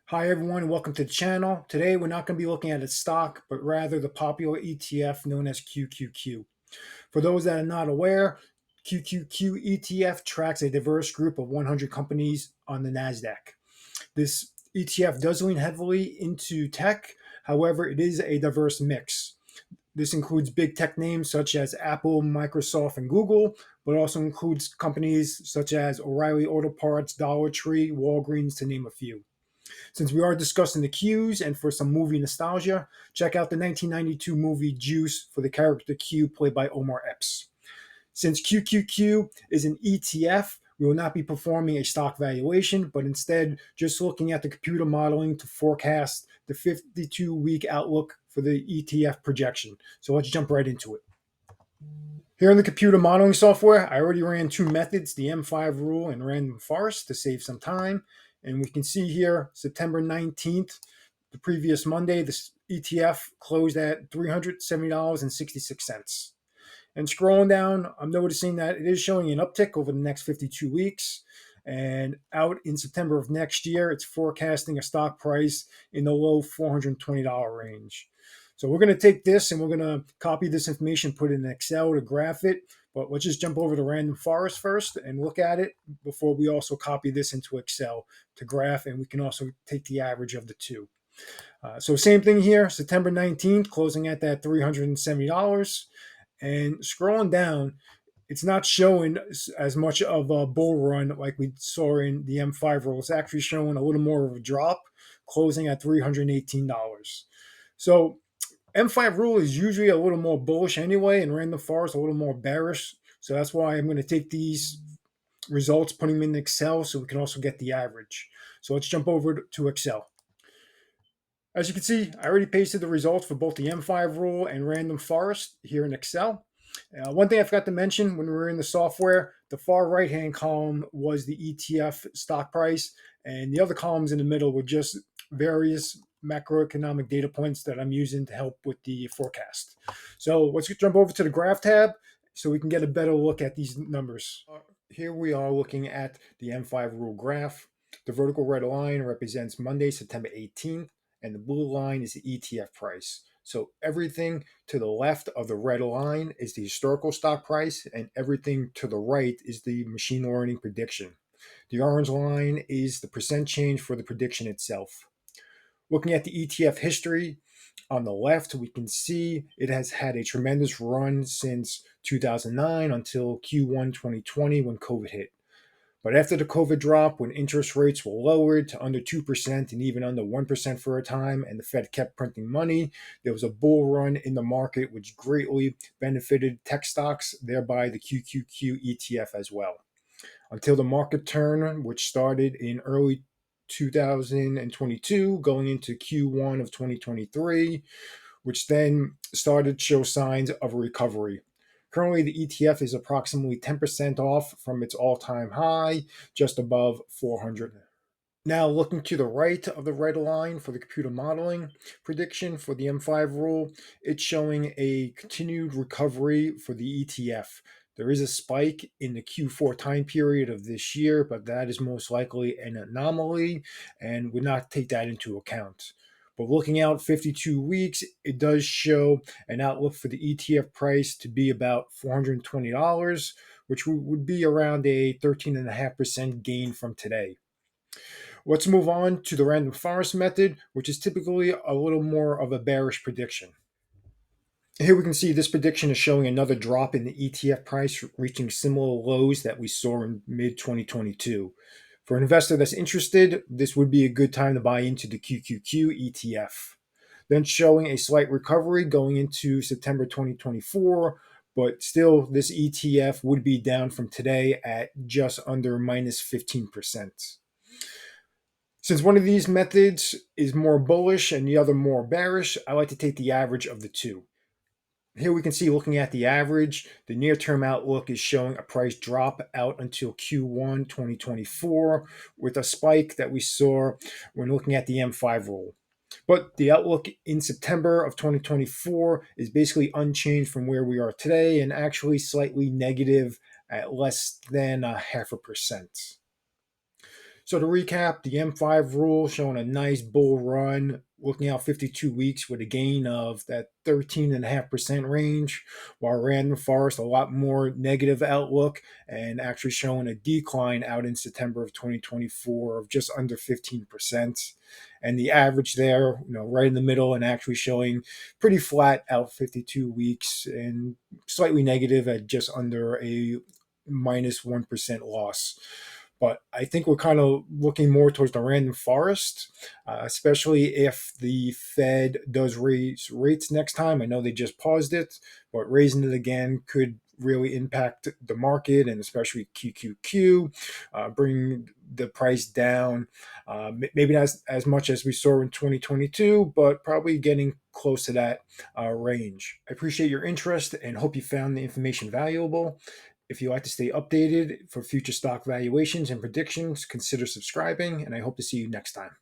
Hi everyone, welcome to the channel. Today we're not going to be looking at a stock, but rather the popular ETF known as QQQ. For those that are not aware, QQQ ETF tracks a diverse group of 100 companies on the NASDAQ. This ETF does lean heavily into tech, however, it is a diverse mix. This includes big tech names such as Apple, Microsoft, and Google, but also includes companies such as O'Reilly Auto Parts, Dollar Tree, Walgreens, to name a few. Since we are discussing the Qs and for some movie nostalgia, check out the 1992 movie Juice for the character Q played by Omar Epps. Since QQQ is an ETF, we will not be performing a stock valuation, but instead just looking at the computer modeling to forecast the 52-week outlook for the ETF projection. So let's jump right into it. Here in the computer modeling software, I already ran two methods, the M5 rule and random forest, to save some time. And we can see here, September 19th, the previous Monday, this ETF closed at $370.66. And scrolling down, I'm noticing that it is showing an uptick over the next 52 weeks. And out in September of next year, it's forecasting a stock price in the low $420 range. So we're going to take this and we're going to copy this information, put it in Excel to graph it. But let's just jump over to random forest first and look at it before we also copy this into Excel to graph. And we can also take the average of the two. So same thing here, September 19th, closing at that $370. And scrolling down, it's not showing as much of a bull run like we saw in the M5 roll. It's actually showing a little more of a drop, closing at $318. So M5 rule is usually a little more bullish anyway, and random forest a little more bearish. So that's why I'm going to take these results, putting them in Excel so we can also get the average. So let's jump over to Excel. As you can see, I already pasted the results for both the M5 rule and random forest here in Excel. One thing I forgot to mention when we were in the software, the far right-hand column was the ETF stock price, and the other columns in the middle were just various macroeconomic data points that I'm using to help with the forecast. So let's jump over to the graph tab so we can get a better look at these numbers. Here we are looking at the M5 rule graph. The vertical red line represents Monday, September 18th, and the blue line is the ETF price. So everything to the left of the red line is the historical stock price, and everything to the right is the machine learning prediction. The orange line is the percent change for the prediction itself. Looking at the ETF history, on the left, we can see it has had a tremendous run since 2009 until Q1 2020 when COVID hit. But after the COVID drop, when interest rates were lowered to under 2% and even under 1% for a time, and the Fed kept printing money, there was a bull run in the market, which greatly benefited tech stocks, thereby the QQQ ETF as well. Until the market turn, which started in early 2022, going into Q1 of 2023, which then started to show signs of a recovery. Currently, the ETF is approximately 10% off from its all-time high, just above 400. Now, looking to the right of the red line for the computer modeling prediction for the M5 rule, it's showing a continued recovery for the ETF. There is a spike in the Q4 time period of this year, but that is most likely an anomaly and would not take that into account. But looking out 52 weeks, it does show an outlook for the ETF price to be about $420, which would be around a 13.5% gain from today. Let's move on to the random forest method, which is typically a little more of a bearish prediction. Here we can see this prediction is showing another drop in the ETF price, reaching similar lows that we saw in mid-2022. For an investor that's interested, this would be a good time to buy into the QQQ ETF. Then showing a slight recovery going into September 2024, but still this ETF would be down from today at just under minus 15%. Since one of these methods is more bullish and the other more bearish, I like to take the average of the two. Here we can see, looking at the average, the near-term outlook is showing a price drop out until Q1 2024 with a spike that we saw when looking at the M5 roll. But the outlook in September of 2024 is basically unchanged from where we are today and actually slightly negative at less than 0.5%. So to recap, the M5 rule showing a nice bull run, looking out 52 weeks with a gain of that 13.5% range, while Random Forest a lot more negative outlook and actually showing a decline out in September of 2024 of just under 15%. And the average there, right in the middle and actually showing pretty flat out 52 weeks and slightly negative at just under a minus 1% loss. But I think we're kind of looking more towards the random forest, especially if the Fed does raise rates next time. I know they just paused it, but raising it again could really impact the market and especially QQQ, bring the price down. Maybe not as much as we saw in 2022, but probably getting close to that range. I appreciate your interest and hope you found the information valuable. If you like to stay updated for future stock valuations and predictions, consider subscribing, and I hope to see you next time.